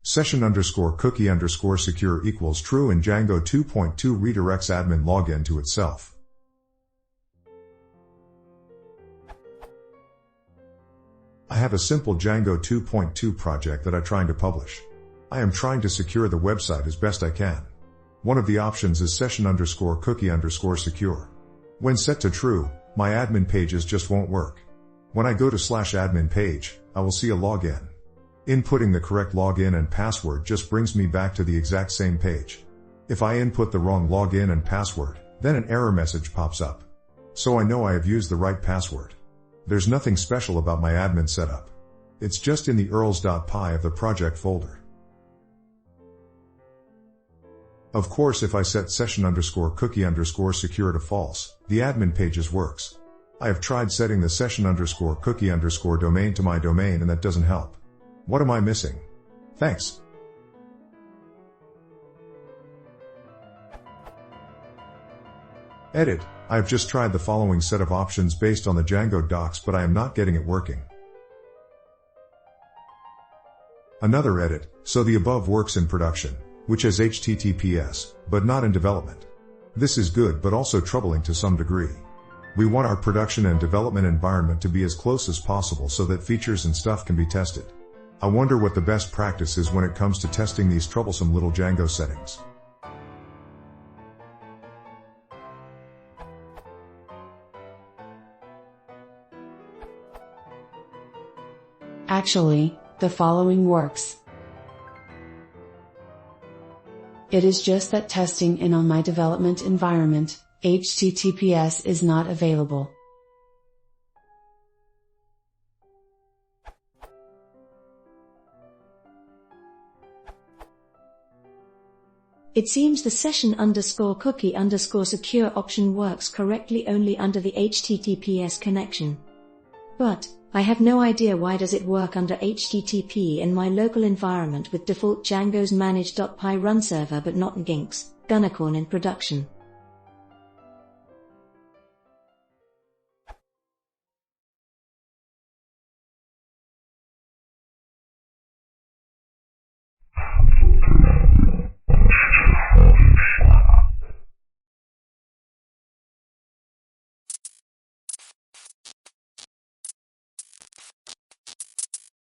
session_cookie_secure equals true and Django 2.2 redirects admin login to itself. I have a simple Django 2.2 project that I'm trying to publish. I am trying to secure the website as best I can. One of the options is session_cookie_secure. When set to true, my admin pages just won't work. When I go to /admin page, I will see a login. Inputting the correct login and password just brings me back to the exact same page. If I input the wrong login and password, then an error message pops up. So I know I have used the right password. There's nothing special about my admin setup. It's just in the urls.py of the project folder. Of course, if I set session_cookie_secure to false, the admin pages works. I have tried setting the session_cookie_ domain to my domain and that doesn't help. What am I missing? Thanks. Edit. I have just tried the following set of options based on the Django docs, but I am not getting it working. Another edit. So the above works in production, which has HTTPS, but not in development. This is good but also troubling to some degree. We want our production and development environment to be as close as possible so that features and stuff can be tested. I wonder what the best practice is when it comes to testing these troublesome little Django settings. Actually, the following works. It is just that testing in on my development environment, HTTPS is not available. It seems the session_cookie_secure option works correctly only under the HTTPS connection. But I have no idea why does it work under HTTP in my local environment with default Django's managed.py run server but not Gink's Gunnicorn in production.